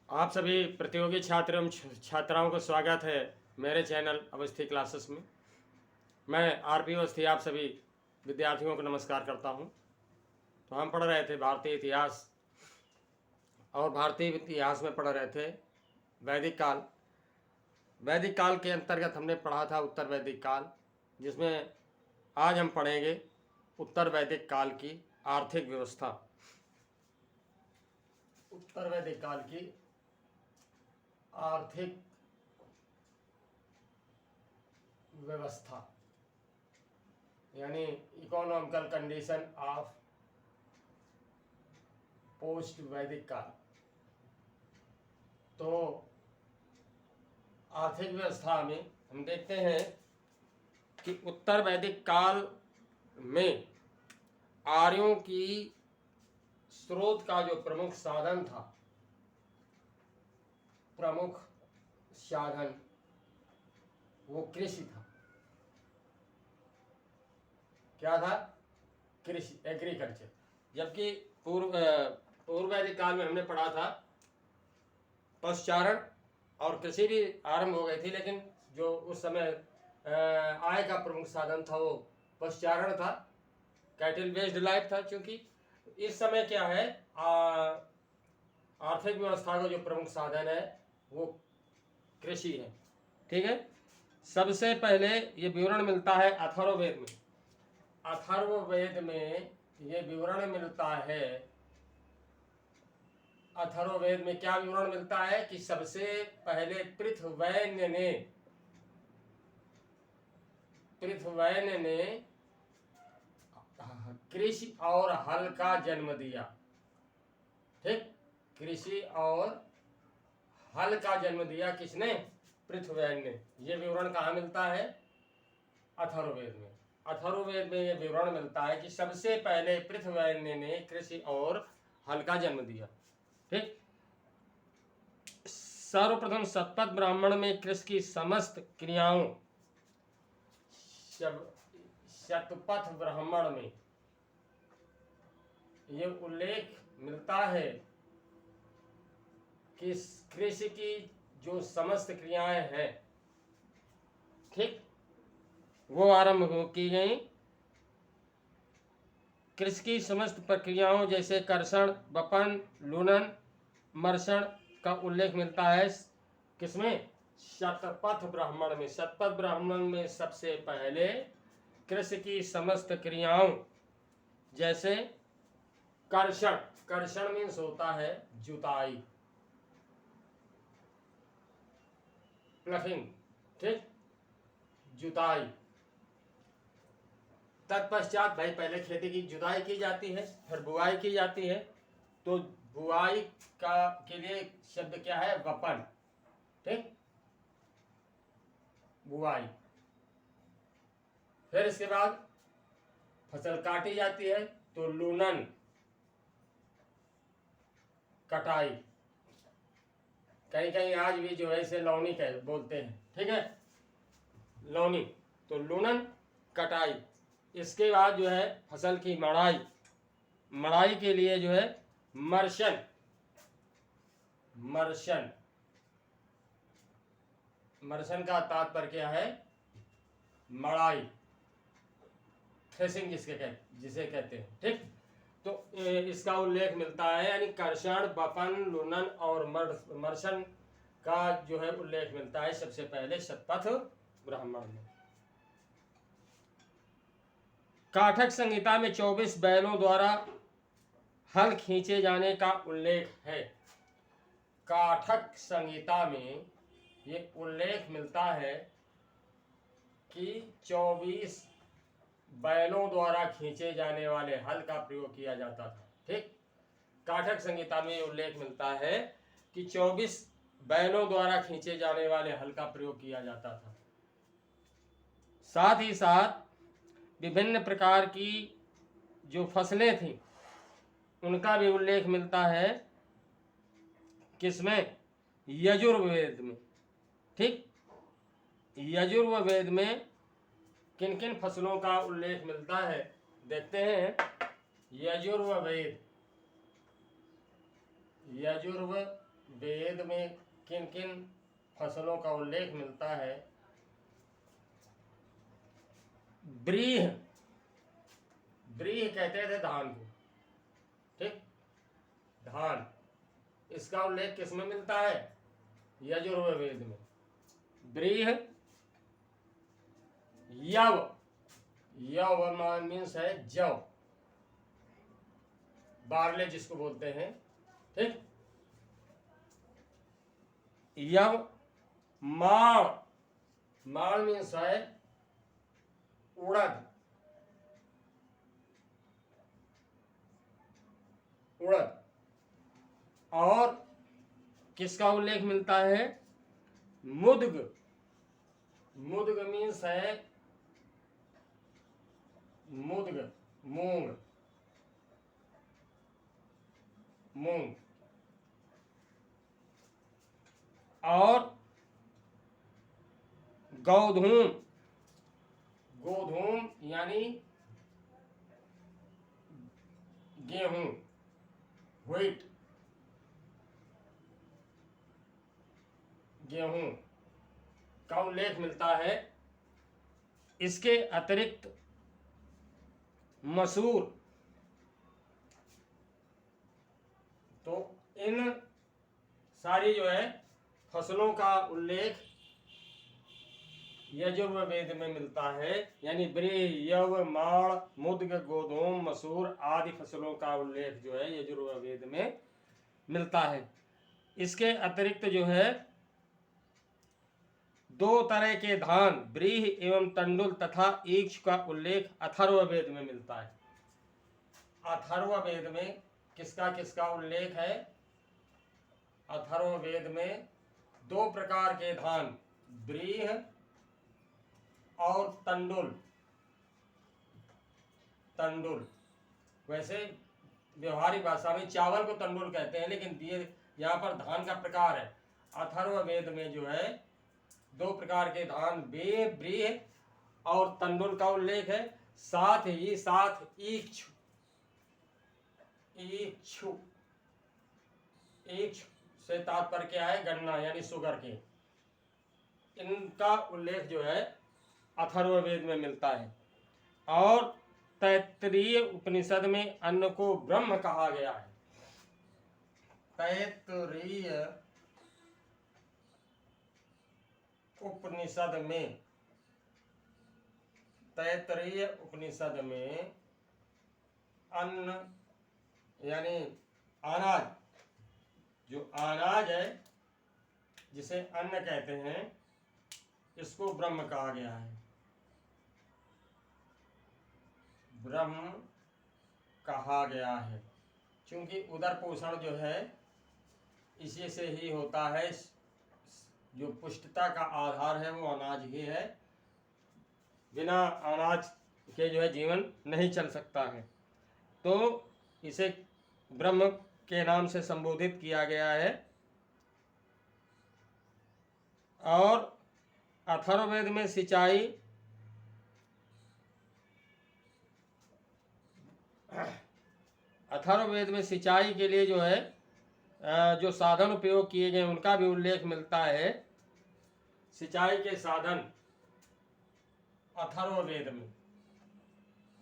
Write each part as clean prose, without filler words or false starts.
आप सभी प्रतियोगी छात्र एवं छात्राओं को स्वागत है मेरे चैनल अवस्थी क्लासेस में। मैं आरपी अवस्थी आप सभी विद्यार्थियों को नमस्कार करता हूं। तो हम पढ़ रहे थे भारतीय इतिहास और भारतीय इतिहास में पढ़ रहे थे वैदिक काल। वैदिक काल के अंतर्गत हमने पढ़ा था उत्तर वैदिक काल, जिसमें आज हम पढ़ेंगे उत्तर वैदिक काल की आर्थिक व्यवस्था। उत्तर वैदिक काल की आर्थिक व्यवस्था यानी इकोनॉमिकल कंडीशन ऑफ पोस्ट वैदिक काल। तो आर्थिक व्यवस्था में हम देखते हैं कि उत्तर वैदिक काल में आर्यों की स्रोत का जो प्रमुख साधन था, प्रमुख साधन वो कृषि था। क्या था? कृषि, एग्रीकल्चर। जबकि पूर्व वैदिक काल में हमने पढ़ा था पशुचारण और कृषि भी आरंभ हो गई थी, लेकिन जो उस समय आय का प्रमुख साधन था वो पशुचारण था, कैटल बेस्ड लाइफ था। क्योंकि इस समय क्या है, आर्थिक व्यवस्था का जो प्रमुख साधन है वो कृषि है। ठीक है। सबसे पहले ये विवरण मिलता है अथर्ववेद में। अथर्ववेद में ये विवरण मिलता है। अथर्ववेद में क्या विवरण मिलता है कि सबसे पहले पृथ्वैन्य ने कृषि और हल का जन्म दिया। ठीक, कृषि और हल का जन्म दिया किसने? पृथ्वैन्य ने। यह विवरण कहाँ मिलता है? अथर्ववेद में। अथर्ववेद में यह विवरण मिलता है कि सबसे पहले पृथ्वैन्य ने कृषि और हल का जन्म दिया। ठीक। सर्वप्रथम शतपथ ब्राह्मण में कृषि की समस्त क्रियाओं, शतपथ ब्राह्मण में ये उल्लेख मिलता है कि कृषि की जो समस्त क्रियाएं हैं, ठीक, वो आरंभ की गई। कृषि की समस्त प्रक्रियाओं जैसे कर्षण, बपन, लूनन, मर्षण का उल्लेख मिलता है किसमें? शतपथ ब्राह्मण में। शतपथ ब्राह्मण में सबसे पहले कृषि की समस्त क्रियाओं जैसे कर्षण, कर्षण मीन्स होता है जुताई, प्लफिंग, ठीक, जुताई। तत्पश्चात भाई पहले खेती की जुताई की जाती है, फिर बुआई की जाती है। तो बुआई का के लिए शब्द क्या है? वपन। ठीक, बुआई। फिर इसके बाद फसल काटी जाती है तो लूनन, कटाई। कहीं कहीं आज भी जो है इसे लौनी कह बोलते हैं। ठीक है, लौनी। तो लूनन, कटाई। इसके बाद जो है फसल की मड़ाई। मड़ाई के लिए जो है मर्शन, मर्शन। मर्शन का तात्पर्य क्या है? मड़ाई, थ्रेसिंग जिसे कहते हैं। ठीक, तो इसका उल्लेख मिलता है, यानी कर्षण, बपन, लूनन और मर्शन का जो है उल्लेख मिलता है सबसे पहले शतपथ ब्राह्मण में। काठक संहिता में 24 बैलों द्वारा हल खींचे जाने का उल्लेख है। काठक संहिता में ये उल्लेख मिलता है कि 24 बैलों द्वारा खींचे जाने वाले हल का प्रयोग किया जाता था। ठीक, काठक संहिता में उल्लेख मिलता है कि 24 बैलों द्वारा खींचे जाने वाले हल का प्रयोग किया जाता था। साथ ही साथ विभिन्न प्रकार की जो फसलें थी उनका भी उल्लेख मिलता है किसमें? यजुर्वेद में। ठीक, यजुर्वेद में किन किन फसलों का उल्लेख मिलता है देखते हैं। यजुर्वेद वेद में किन किन फसलों का उल्लेख मिलता है। ब्रीह, ब्रीह कहते थे धान को, ठीक, धान, इसका उल्लेख किसमें मिलता है? यजुर्वेद में। ब्रीह, यव, यव मीन्स है जव, बार्ले जिसको बोलते हैं, ठीक। यव, माण, माण मीन्स है उड़द, उड़द। और किसका उल्लेख मिलता है? मुद्ग, मुद्ग मीन्स है मुद्ग, मूंग, मूंग। और गोधूम, गोधूम यानी गेहूं, व्हीट, गेहूं का उल्लेख मिलता है। इसके अतिरिक्त मसूर। तो इन सारी जो है फसलों का उल्लेख यजुर्वेद में मिलता है, यानी ब्रीह, यव, माण, मुद्ग, गोधूम, मसूर आदि फसलों का उल्लेख जो है यजुर्वेद में मिलता है। इसके अतिरिक्त जो है दो तरह के धान, ब्रीह एवं तंडुल तथा ईक्ष का उल्लेख अथर्ववेद में मिलता है। अथर्ववेद में किसका किसका उल्लेख है? अथर्ववेद में दो प्रकार के धान, ब्रीह और तंडुल। तंडुल वैसे व्यवहारिक भाषा में चावल को तंडुल कहते हैं, लेकिन ये यहाँ पर धान का प्रकार है। अथर्ववेद में जो है दो प्रकार के धान, ब्रीह और तंडुल का उल्लेख है। साथ ही साथ ईक्ष, ईक्षु, ईक्ष से तात्पर्य क्या है? गन्ना यानी शुगर के। इनका उल्लेख जो है अथर्ववेद में मिलता है। और तैत्तरीय उपनिषद में अन्न को ब्रह्म कहा गया है। तैत्तरीय उपनिषद में, तैत्तरीय उपनिषद में अन्न यानी अनाज, जो अनाज है जिसे अन्न कहते हैं, इसको ब्रह्म कहा गया है। ब्रह्म कहा गया है क्योंकि उदर पोषण जो है इसी से ही होता है। जो पुष्टता का आधार है वो अनाज ही है। बिना अनाज के जो है जीवन नहीं चल सकता है। तो इसे ब्रह्म के नाम से संबोधित किया गया है। और अथर्ववेद में सिंचाई, अथर्ववेद में सिंचाई के लिए जो है जो साधन उपयोग किए गए उनका भी उल्लेख मिलता है। सिंचाई के साधन अथर्ववेद में,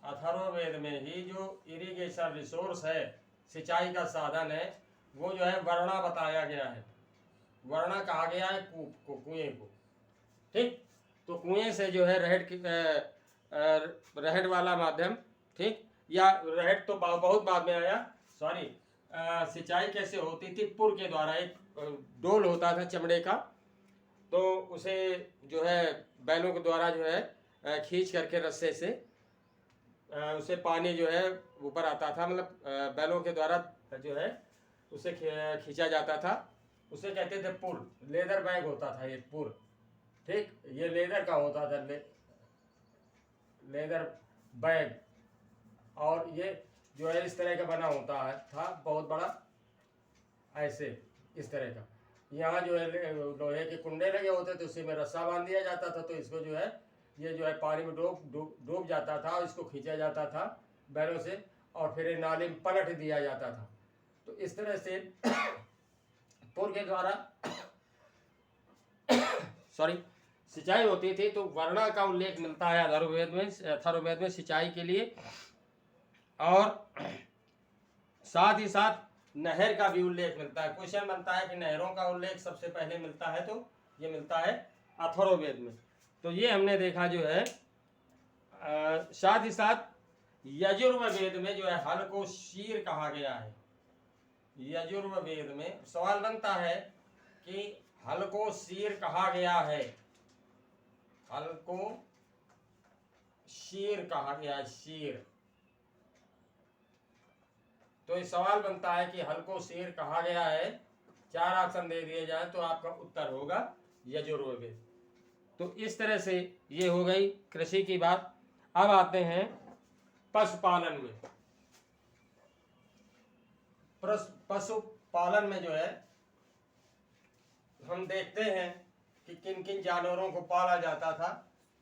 अथर्ववेद में ही जो इरिगेशन रिसोर्स है, सिंचाई का साधन है, वो जो है वर्णा बताया गया है। वर्णा कहा गया है कुएं को, ठीक। तो कुएं से जो है रहट वाला माध्यम, ठीक, या रहट तो बहुत बाद में आया, सॉरी। सिंचाई कैसे होती थी? पुर के द्वारा, एक डोल होता था चमड़े का, तो उसे जो है बैलों के द्वारा जो है खींच करके रस्से से उसे पानी जो है ऊपर आता था, मतलब बैलों के द्वारा जो है उसे खींचा जाता था। उसे कहते थे पुर। लेदर बैग होता था ये पुर, ठीक। ये लेदर का होता था, लेदर बैग। और ये जो है इस तरह का बना होता है, था बहुत बड़ा, ऐसे इस तरह का। यहाँ जो है लोहे के कुंडे लगे होते थे, उसी में रस्सा बांध दिया जाता था। तो इसको जो है ये जो है पानी में डूब जाता था और इसको खींचा जाता था बैलों से, और फिर नाली में पलट दिया जाता था। तो इस तरह से पूर्व के द्वारा सॉरी सिंचाई होती थी, तो वर्णा का उल्लेख मिलता है अथर्ववेद में सिंचाई के लिए, और साथ ही साथ नहर का भी उल्लेख मिलता है। क्वेश्चन बनता है कि नहरों का उल्लेख सबसे पहले मिलता है, तो ये मिलता है अथर्ववेद में। तो ये हमने देखा जो है। साथ ही साथ यजुर्वेद में जो है हल को शीर कहा गया है। यजुर्वेद में सवाल बनता है कि हल को शीर कहा गया है, हल को शीर कहा गया है, शीर। तो ये सवाल बनता है कि हल को शीर कहा गया है, 4 ऑप्शन दे दिए जाए तो आपका उत्तर होगा यजुर्वेद। तो इस तरह से ये हो गई कृषि की बात। अब आते हैं पशुपालन में। पशुपालन में जो है हम देखते हैं कि किन किन जानवरों को पाला जाता था,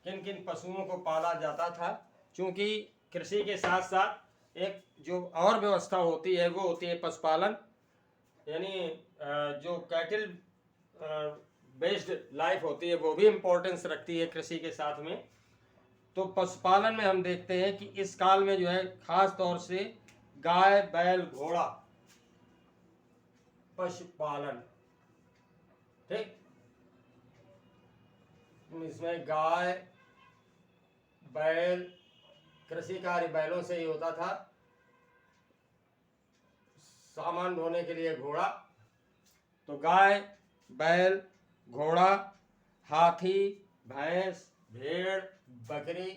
किन किन पशुओं को पाला जाता था। क्योंकि कृषि के साथ साथ एक जो और व्यवस्था होती है वो होती है पशुपालन, यानी जो कैटल बेस्ड लाइफ होती है वो भी इम्पोर्टेंस रखती है कृषि के साथ में। तो पशुपालन में हम देखते हैं कि इस काल में जो है खास तौर से गाय बैल घोड़ा पशुपालन, ठीक। इसमें गाय बैल, कृषि कार्य बैलों से ही होता था। सामान ढोने के लिए घोड़ा, तो गाय बैल घोड़ा, हाथी भैंस भेड़ बकरी,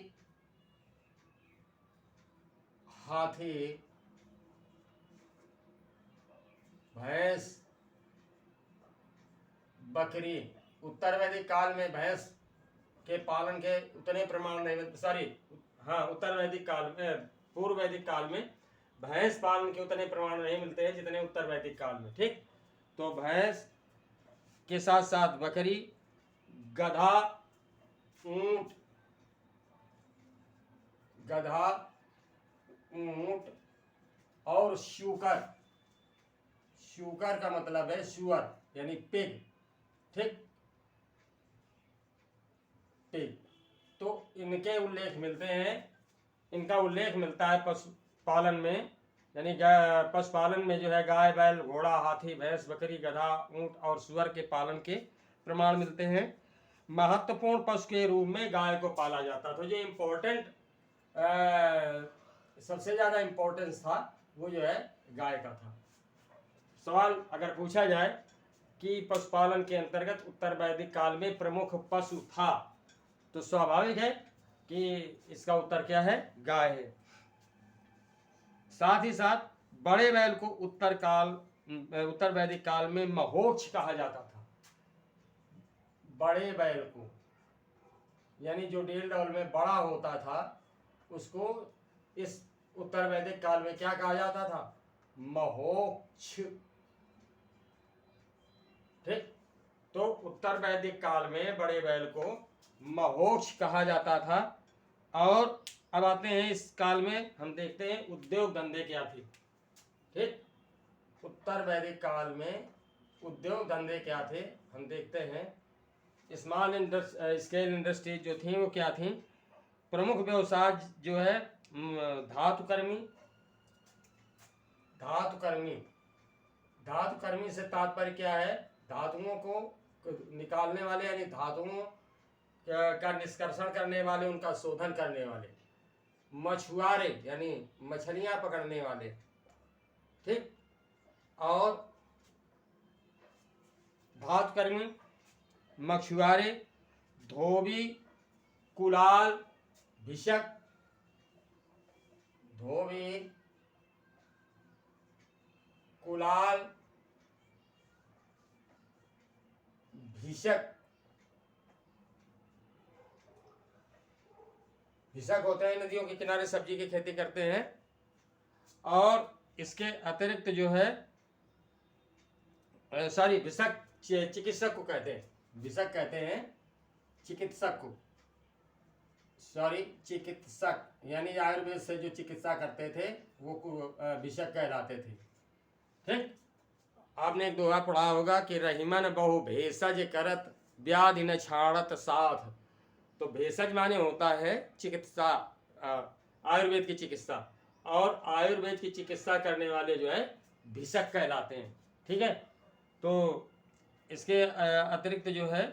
हाथी भैंस बकरी। उत्तर वैदिक काल में भैंस के पालन के उतने प्रमाण नहीं, उत्तर वैदिक काल में, पूर्व वैदिक काल में भैंस पालन के उतने प्रमाण नहीं मिलते हैं जितने उत्तर वैदिक काल में, ठीक। तो भैंस के साथ साथ बकरी, गधा, ऊंट, और शूकर। शूकर का मतलब है सुअर यानी पिग, ठीक, पिग। तो इनके उल्लेख मिलते हैं, इनका उल्लेख मिलता है पशुपालन में, यानी पशुपालन में जो है गाय बैल घोड़ा हाथी भैंस बकरी गधा ऊंट और सुअर के पालन के प्रमाण मिलते हैं। महत्वपूर्ण पशु के रूप में गाय को पाला जाता। तो जो इम्पोर्टेंट सबसे ज़्यादा इम्पोर्टेंस था वो जो है गाय का था। सवाल अगर पूछा जाए कि पशुपालन के अंतर्गत उत्तर वैदिक काल में प्रमुख पशु था, तो स्वाभाविक है कि इसका उत्तर क्या है, गाय है। साथ ही साथ बड़े बैल को उत्तर वैदिक काल में महोक्ष कहा जाता था। बड़े बैल को, यानी जो 1.5 डॉल में बड़ा होता था, उसको इस उत्तर वैदिक काल में क्या कहा जाता था, महोक्ष, ठीक। तो उत्तर वैदिक काल में बड़े बैल को महोक्ष कहा जाता था। और अब आते हैं इस काल में हम देखते हैं उद्योग धंधे क्या थे, ठीक। उत्तर वैदिक काल में उद्योग धंधे क्या थे हम देखते हैं। स्मॉल स्केल इंडस्ट्रीज जो थी वो क्या थी। प्रमुख व्यवसाय जो है धातुकर्मी से तात्पर्य क्या है, धातुओं को निकालने वाले यानी धातुओं का निष्कर्षण करने वाले, उनका शोधन करने वाले। मछुआरे यानी मछलियां पकड़ने वाले, ठीक। और धातुकर्मी मछुआरे, धोबी, कुलाल, भिषक, धोबी कुलाल भिषक। भिषक होते हैं नदियों के किनारे सब्जी की खेती करते हैं। और इसके अतिरिक्त जो है भिषक चिकित्सक को कहते हैं, भिषक कहते हैं चिकित्सक को, चिकित्सक यानी आयुर्वेद से जो चिकित्सा करते थे वो भिषक कहलाते थे, ठीक। आपने एक दोहा पढ़ा होगा कि रहीमन बहु भेषज करत व्याधि न छाड़त साथ। तो भेषज माने होता है चिकित्सा, आयुर्वेद की चिकित्सा, और आयुर्वेद की चिकित्सा करने वाले जो है भिषक कहलाते हैं। ठीक है, तो इसके अतिरिक्त जो है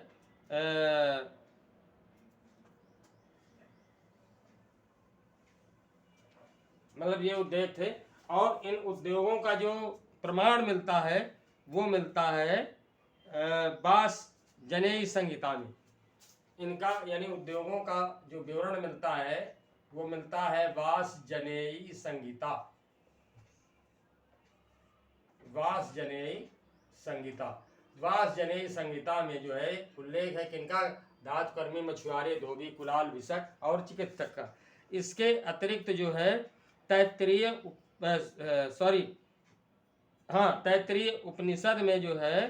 मतलब ये उद्योग थे, और इन उद्योगों का जो प्रमाण मिलता है वो मिलता है वास जनेयी संहिता में। इनका यानी उद्योगों का जो विवरण मिलता है वो मिलता है वास जनेयी संहिता। वास जनेयी संहिता, वास जनेयी संहिता में जो है उल्लेख है किनका, धातुकर्मी, मछुआरे, धोबी, कुलाल, भिषक और चिकित्सक का। इसके अतिरिक्त जो है तैत्तरीय उपनिषद में जो है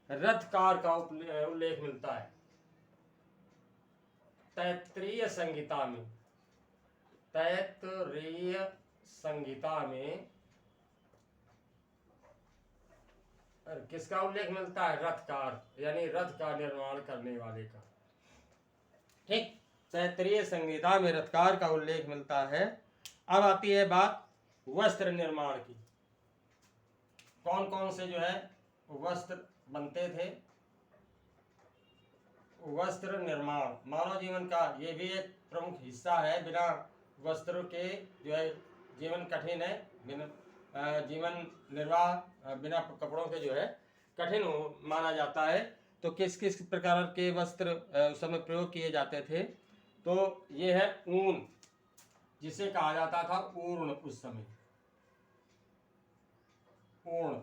रथकार का उल्लेख मिलता है। तैत्तरीय संहिता में, तैत्तरीय संहिता में किसका उल्लेख मिलता है, रथकार, यानी रथ का निर्माण करने वाले का। ठीक, तैत्तरीय संहिता में रथकार का उल्लेख मिलता है। अब आती है बात वस्त्र निर्माण की। कौन कौन से जो है वस्त्र बनते थे। वस्त्र निर्माण मानव जीवन का ये भी एक प्रमुख हिस्सा है। बिना वस्त्रों के जो है जीवन कठिन है, बिना जीवन निर्वाह बिना कपड़ों के जो है कठिन माना जाता है। तो किस किस प्रकार के वस्त्र उस समय प्रयोग किए जाते थे, तो ये है ऊन, जिसे कहा जाता था ऊर्ण उस समय, ऊर्ण,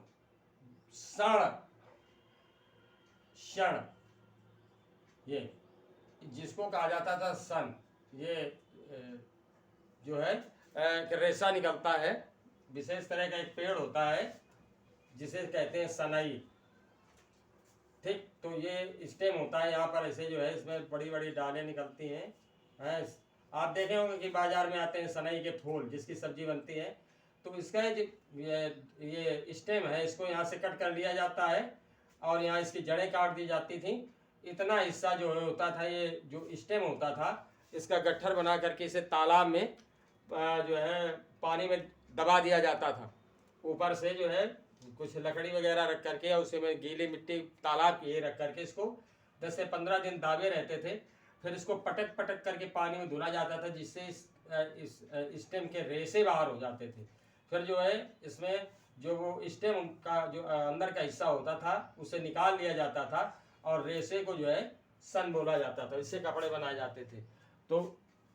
शण, ये जिसको कहा जाता था सन, ये जो है रेशा निकलता है, विशेष तरह का एक पेड़ होता है जिसे कहते हैं सनई। ठीक, तो ये स्टेम होता है यहाँ पर ऐसे जो है, इसमें बड़ी बड़ी डालें निकलती हैं। आप देखे होंगे कि बाजार में आते हैं सनई के फूल जिसकी सब्जी बनती है। तो इसका ये स्टेम है, इसको यहाँ से कट कर लिया जाता है और यहाँ इसकी जड़ें काट दी जाती थी। इतना हिस्सा जो होता था, ये जो स्टेम होता था, इसका गट्ठर बना करके इसे तालाब में जो है पानी में दबा दिया जाता था। ऊपर से जो है कुछ लकड़ी वगैरह रख करके और उसे में गीली मिट्टी तालाब की रख करके इसको 10 से 15 दिन दाबे रहते थे। फिर इसको पटक पटक करके पानी में धुला जाता था, जिससे इस स्टेम के रेशे बाहर हो जाते थे। फिर जो है इसमें जो वो स्टेम का जो अंदर का हिस्सा होता था उसे निकाल लिया जाता था और रेशे को जो है सन बोला जाता था। इससे कपड़े बनाए जाते थे। तो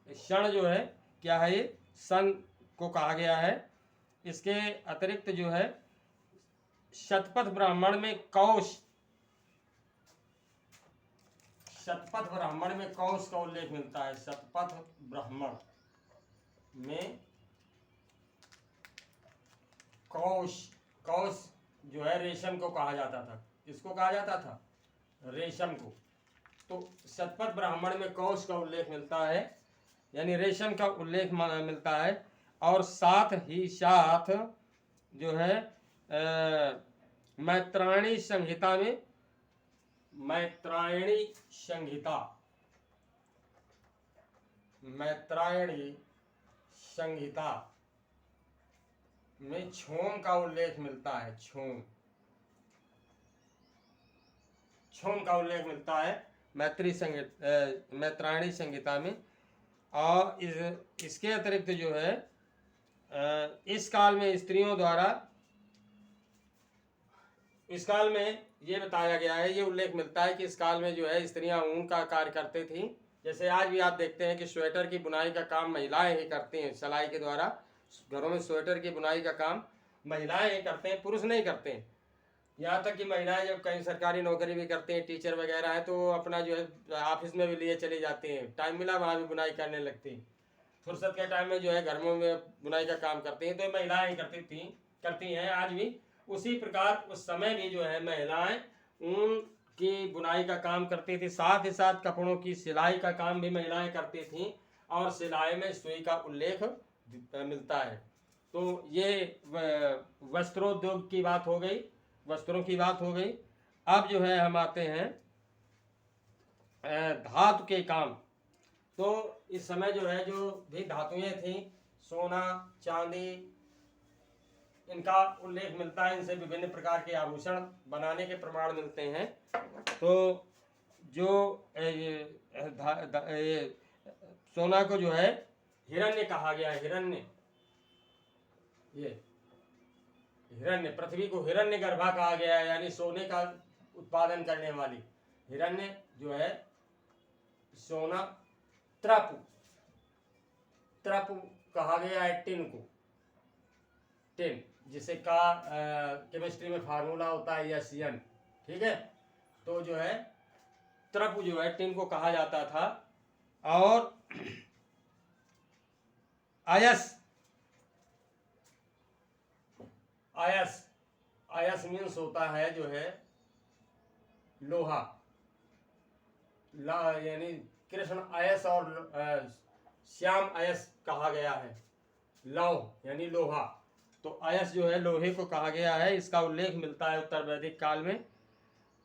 क्षण जो है क्या है, ये सन को कहा गया है। इसके अतिरिक्त जो है शतपथ ब्राह्मण में कौश, शतपथ ब्राह्मण में कौश का उल्लेख मिलता है। शतपथ ब्राह्मण में कौश, कौश जो है रेशम को कहा जाता था। किसको कहा जाता था, रेशम को। तो शतपथ ब्राह्मण में कौश का उल्लेख मिलता है, यानी रेशम का उल्लेख मिलता है। और साथ ही साथ जो है मैत्रायणी संहिता में, मैत्रायणी संहिता, मैत्रायणी संहिता में छोम का उल्लेख मिलता है। छोम, छोम का उल्लेख मिलता है मैत्रायणी संहिता में। और इसके अतिरिक्त जो है इस काल में स्त्रियों द्वारा, इस काल में ये बताया गया है, ये उल्लेख मिलता है कि इस काल में जो है स्त्रियां ऊन का कार्य करती थी। जैसे आज भी आप देखते हैं कि स्वेटर की बुनाई का काम महिलाएं ही करती हैं, सिलाई के द्वारा घरों में स्वेटर की बुनाई का काम महिलाएं ही करते हैं, पुरुष नहीं करते हैं। यहाँ तक कि महिलाएं जब कहीं सरकारी नौकरी भी करती हैं, टीचर वगैरह हैं, तो अपना जो है ऑफिस में भी लिए चली जाती हैं, टाइम मिला वहाँ भी बुनाई करने लगती हैं। फुर्सत के टाइम में जो है घरों में बुनाई का काम करती हैं। तो महिलाएं करती हैं आज भी। उसी प्रकार उस समय भी जो है महिलाएं ऊन की बुनाई का काम करती थी, साथ ही साथ कपड़ों की सिलाई का काम भी महिलाएं करती थीं। और सिलाई में सुई का उल्लेख मिलता है। तो ये वस्त्रोद्योग की बात हो गई। वस्त्रों की बात हो गई। अब जो है हम आते हैं धातु के काम। तो इस समय जो है जो भी धातुएं थी, सोना, चांदी, इनका उल्लेख मिलता है। इनसे विभिन्न प्रकार के आभूषण बनाने के प्रमाण मिलते हैं। तो जो सोना को जो है हिरण्य कहा गया है। हिरण्य, ये हिरण्य, पृथ्वी को हिरण्य गर्भा कहा गया है, यानी सोने का उत्पादन करने वाली। हिरण्य जो है सोना। त्रप, त्रप कहा गया है टिन को। टिन जिसे का केमिस्ट्री में फार्मूला होता है SN, ठीक है। तो जो है त्रप जो है टिन को कहा जाता था। और आयस, आयस, आयस मीन्स होता है जो है लोहा। यानी कृष्ण आयस और श्याम आयस कहा गया है। लौह यानी लोहा। तो आयस जो है लोहे को कहा गया है। इसका उल्लेख मिलता है उत्तर वैदिक काल में।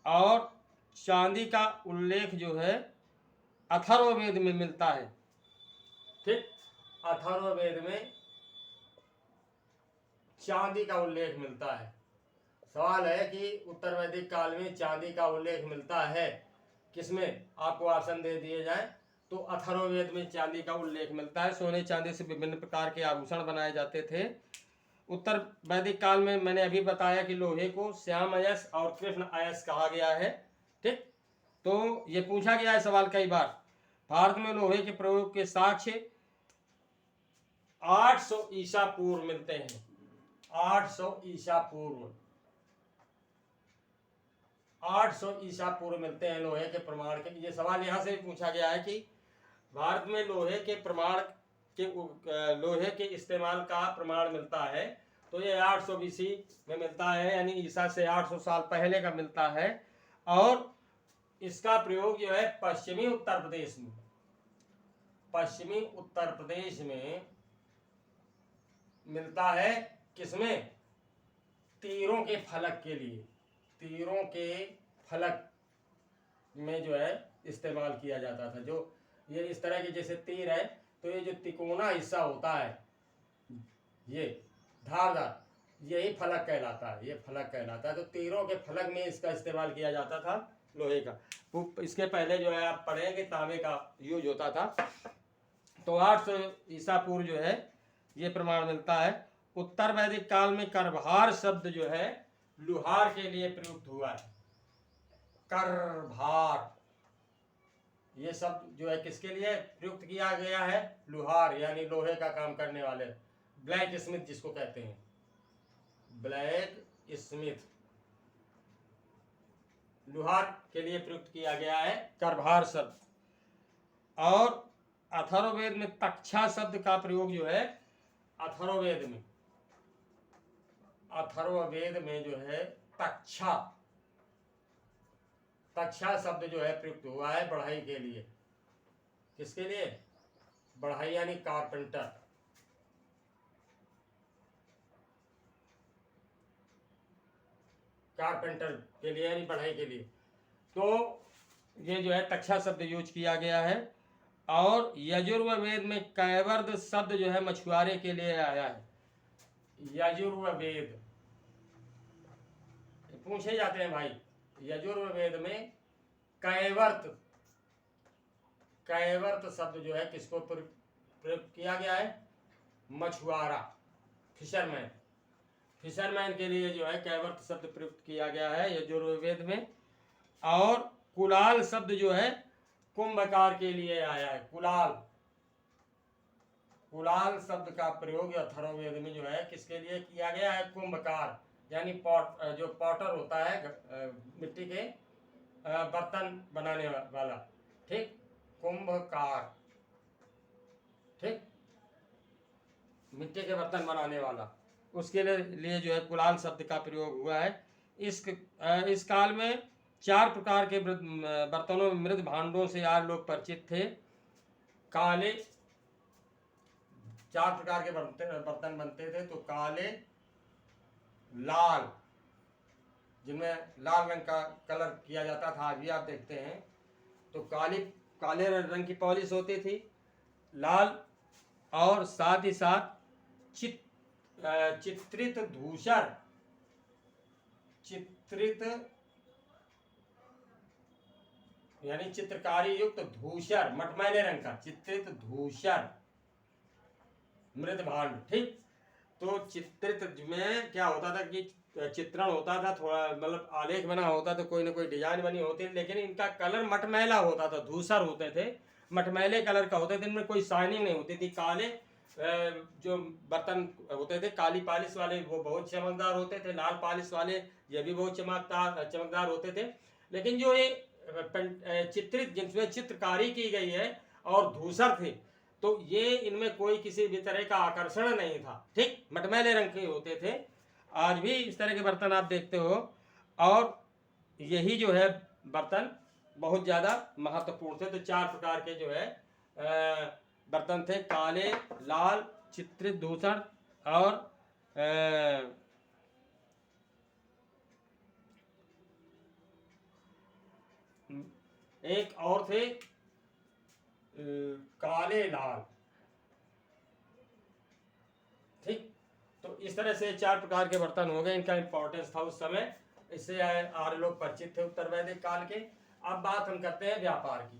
और चांदी का उल्लेख जो है अथर्ववेद में मिलता है। ठीक, अथर्ववेद में चांदी का उल्लेख मिलता है। सवाल है कि उत्तर वैदिक काल में चांदी का उल्लेख मिलता है किसमें? आपको ऑप्शन दे दिए जाए तो अथर्ववेद में चांदी का उल्लेख मिलता है। सोने चांदी से विभिन्न प्रकार के आभूषण बनाए जाते थे। उत्तर वैदिक काल में मैंने अभी बताया कि लोहे को श्याम अयस और कृष्ण अयस कहा गया है। ठीक, तो ये पूछा गया है सवाल कई बार। भारत में लोहे के प्रयोग के साक्ष्य 800 ईसा पूर्व मिलते हैं। 800 ईसा पूर्व, 800 ईसा पूर्व मिलते हैं लोहे के प्रमाण के। ये सवाल यहाँ से पूछा गया है कि भारत में लोहे के प्रमाण के लोहे के इस्तेमाल का प्रमाण मिलता है। तो ये 800 BC में मिलता है, यानी ईसा से 800 साल पहले का मिलता है। और इसका प्रयोग जो है पश्चिमी उत्तर प्रदेश में, पश्चिमी उत्तर प्रदेश में मिलता है। किसमें? तीरों के फलक के लिए, तीरों के फलक में जो है इस्तेमाल किया जाता था। जो ये इस तरह के जैसे तीर है, तो ये जो तिकोना हिस्सा होता है, ये धारदार, यही फलक कहलाता है। ये फलक कहलाता है। तो तीरों के फलक में इसका इस्तेमाल किया जाता था लोहे का। इसके पहले जो है आप पढ़ेंगे तांबे का यूज होता था। तो 800 ईसा पूर्व जो है ये प्रमाण मिलता है। उत्तर वैदिक काल में करभार शब्द जो है लुहार के लिए प्रयुक्त हुआ है। करभार, ये शब्द जो है किसके लिए प्रयुक्त किया गया है? लुहार यानी लोहे का काम करने वाले, ब्लैक स्मिथ जिसको कहते हैं, ब्लैक स्मिथ, लुहार के लिए प्रयुक्त किया गया है करभार शब्द। और अथर्ववेद में तक्षा शब्द का प्रयोग जो है अथर्ववेद में, अथर्ववेद में जो है तक्षा, तक्षा शब्द जो है प्रयुक्त हुआ है बढ़ाई के लिए। किसके लिए? बढ़ाई यानी कारपेंटर। कारपेंटर के लिए यानी बढ़ाई के लिए। तो ये जो है तक्षा शब्द यूज किया गया है। और यजुर्वेद में कैवर्त शब्द जो है मछुआरे के लिए आया है। यजुर्वेद पूछे जाते हैं भाई। यजुर्वेद में कैवर्त, कैवर्त शब्द जो है किसको प्रयुक्त किया गया है? मछुआरा, फिशरमैन, फिशरमैन के लिए जो है कैवर्त शब्द प्रयुक्त किया गया है यजुर्वेद में। और कुलाल शब्द जो है कुंभकार के लिए आया है। कुलाल, कुलाल शब्द का प्रयोग अथर्ववेद में जो है किसके लिए किया गया है? कुंभकार यानी पॉट, जो पॉटर होता है मिट्टी के बर्तन बनाने वाला। ठीक, कुंभकार, ठीक, मिट्टी के बर्तन बनाने वाला, उसके लिए जो है कुलाल शब्द का प्रयोग हुआ है। इस काल में 4 प्रकार के बर्तनों में मृद भांडों से आज लोग परिचित थे। काले, 4 प्रकार के बर्तन बनते थे। तो काले, लाल, जिनमें लाल रंग का कलर किया जाता था, आज भी आप देखते हैं। तो काले रंग की पॉलिश होती थी, लाल, और साथ ही साथ चित्रित धूसर, चित्रित यानी चित्रकारी युक्त धूसर, मटमैले रंग का चित्रित धूसर मृद भांड। ठीक, तो चित्रित में क्या होता था कि चित्रण होता था, थोड़ा मतलब आलेख बना होता, तो कोई ना कोई डिजाइन बनी होती, लेकिन इनका कलर मटमैला होता था, धूसर होते थे, मटमैले कलर का होते थे, इनमें कोई शाइनिंग नहीं होती थी। काले जो बर्तन होते थे काली पॉलिश वाले, वो बहुत चमकदार होते थे, लाल पॉलिश वाले ये भी बहुत चमकदार होते थे। लेकिन जो ये चित्रित, जिसमें चित्रकारी की गई है और धूसर थे, तो ये इनमें कोई किसी भी तरह का आकर्षण नहीं था। ठीक, मटमैले रंग के होते थे। आज भी इस तरह के बर्तन आप देखते हो, और यही जो है बर्तन बहुत ज़्यादा महत्वपूर्ण थे। तो 4 प्रकार के जो है बर्तन थे, काले, लाल, चित्रित धूसर और एक और थे काले लाल। ठीक, तो इस तरह से 4 प्रकार के बर्तन हो गए, इनका इंपॉर्टेंस था उस समय, इससे आर्य लोग परिचित थे उत्तर वैदिक काल के। अब बात हम करते हैं व्यापार की।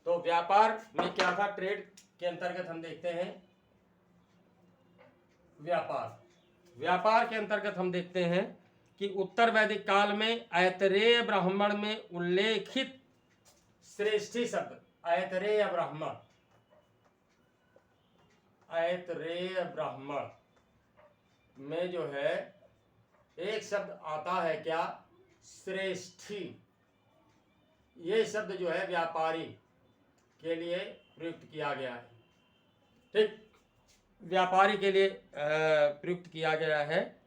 तो व्यापार में क्या था, ट्रेड के अंतर्गत हम देखते हैं व्यापार के अंतर्गत हम देखते हैं कि उत्तर वैदिक काल में ऐतरेय ब्राह्मण में उल्लेखित श्रेष्ठी शब्द, ऐतरेय ब्राह्मण में जो है एक शब्द आता है, क्या, श्रेष्ठी। ये शब्द जो है व्यापारी के लिए प्रयुक्त किया गया है। ठीक, व्यापारी के लिए प्रयुक्त किया गया है।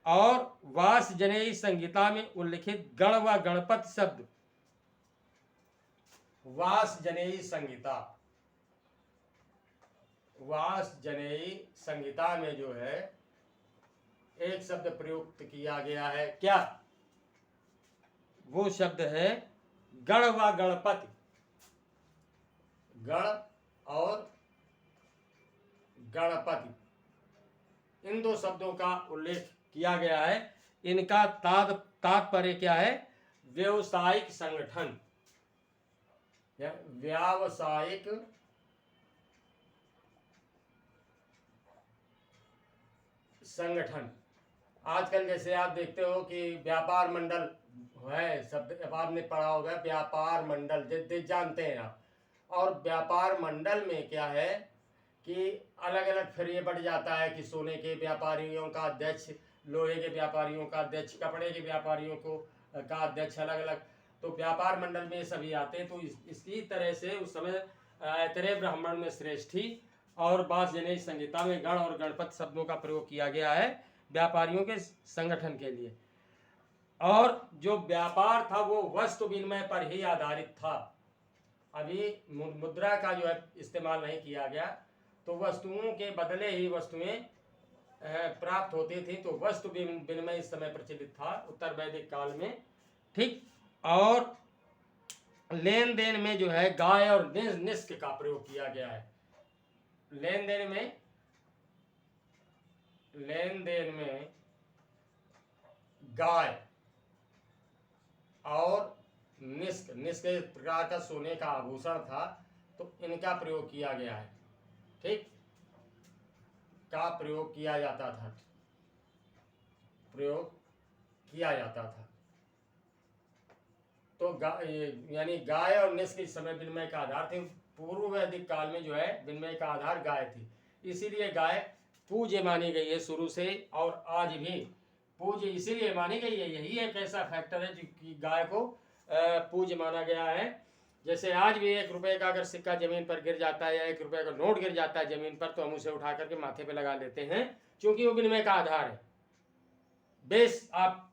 और वासजनेयी संहिता में उल्लिखित गण व गणपत शब्द, वासजनेयी संहिता में जो है एक शब्द प्रयुक्त किया गया है, क्या, वो शब्द है गण व गणपति। गण और गणपति, इन 2 शब्दों का उल्लेख किया गया है। इनका तात्पर्य क्या है, व्यवसायिक संगठन, व्यावसायिक संगठन। आजकल जैसे आप देखते हो कि व्यापार मंडल है, शब्द आपने पढ़ा होगा, व्यापार मंडल जानते हैं आप। और व्यापार मंडल में क्या है कि अलग अलग फिर ये बढ़ जाता है कि सोने के व्यापारियों का अध्यक्ष, लोहे के व्यापारियों का अध्यक्ष, कपड़े के व्यापारियों का अध्यक्ष, अलग अलग। तो व्यापार मंडल में सभी आते हैं। तो इसी तरह से उस समय ऐतरेय ब्राह्मण में श्रेष्ठी और वासजनेयी संहिता में गण और गणपत शब्दों का प्रयोग किया गया है व्यापारियों के संगठन के लिए। और जो व्यापार था वो वस्तु विनिमय पर ही आधारित था। अभी मुद्रा का जो है इस्तेमाल नहीं किया गया, तो वस्तुओं के बदले ही वस्तुएं प्राप्त होती थी। तो वस्तु विनिमय इस समय प्रचलित था उत्तर वैदिक काल में। ठीक, और लेन देन में जो है गाय और निष्क का प्रयोग किया गया है। लेन देन में गाय और निष्क एक प्रकार का सोने का आभूषण था, तो इनका प्रयोग किया गया है। ठीक, का प्रयोग किया जाता था। तो यानी गाय और निष्क इस समय विनिमय का आधार थे। पूर्व वैदिक काल में जो है विनिमय का आधार गाय थी, इसीलिए गाय पूज्य मानी गई है शुरू से, और आज भी पूज्य इसीलिए मानी गई है। यही एक ऐसा फैक्टर है जो कि गाय को पूज्य माना गया है। जैसे आज भी 1 रुपए का अगर सिक्का जमीन पर गिर जाता है या 1 रुपए का नोट गिर जाता है जमीन पर, तो हम उसे उठा करके माथे पे लगा लेते हैं, क्योंकि वो विनिमय का आधार है, बेस ऑफ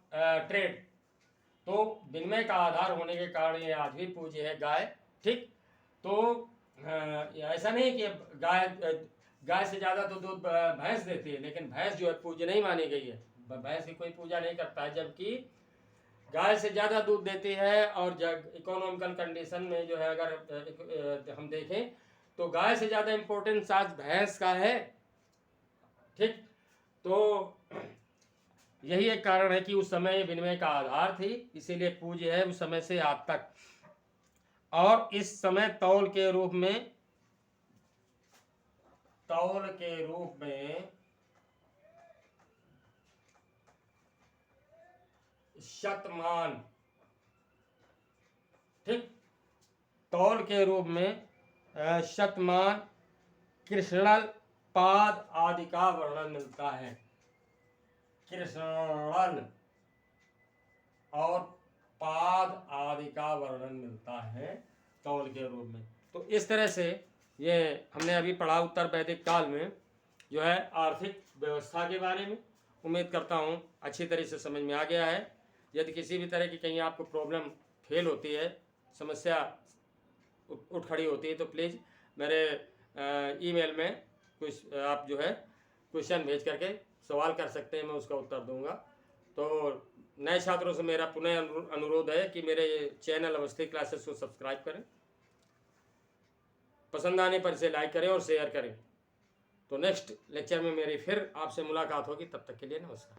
ट्रेड। तो विनिमय का आधार होने के कारण ये आज भी पूज्य है गाय। ठीक, तो ऐसा नहीं कि गाय से ज़्यादा तो दूध भैंस देती है, लेकिन भैंस जो है पूज्य नहीं मानी गई है, भैंस की कोई पूजा नहीं करता है। जबकि गाय से ज़्यादा दूध देती है, और इकोनॉमिकल कंडीशन में जो है अगर हम देखें तो गाय से ज़्यादा इम्पोर्टेंस आज भैंस का है। ठीक, तो यही एक कारण है कि उस समय विनिमय का आधार थी, इसीलिए पूज्य है उस समय से आज तक। और इस समय तौल के रूप में शतमान, ठीक, तौल के रूप में शतमान, कृष्णल, पाद आदि का वर्णन मिलता है। कृष्णल और पाद आदि का वर्णन मिलता है तौल के रूप में। तो इस तरह से ये हमने अभी पढ़ा उत्तर वैदिक काल में जो है आर्थिक व्यवस्था के बारे में। उम्मीद करता हूँ अच्छी तरह से समझ में आ गया है। यदि किसी भी तरह की कहीं आपको प्रॉब्लम फेल होती है, समस्या उठ खड़ी होती है, तो प्लीज़ मेरे ईमेल में कुछ आप जो है क्वेश्चन भेज करके सवाल कर सकते हैं, मैं उसका उत्तर दूंगा। तो नए छात्रों से मेरा पुनः अनुरोध है कि मेरे चैनल अवस्थित क्लासेस को सब्सक्राइब करें, पसंद आने पर इसे लाइक करें और शेयर करें। तो नेक्स्ट लेक्चर में मेरी फिर आपसे मुलाकात होगी, तब तक के लिए नमस्कार।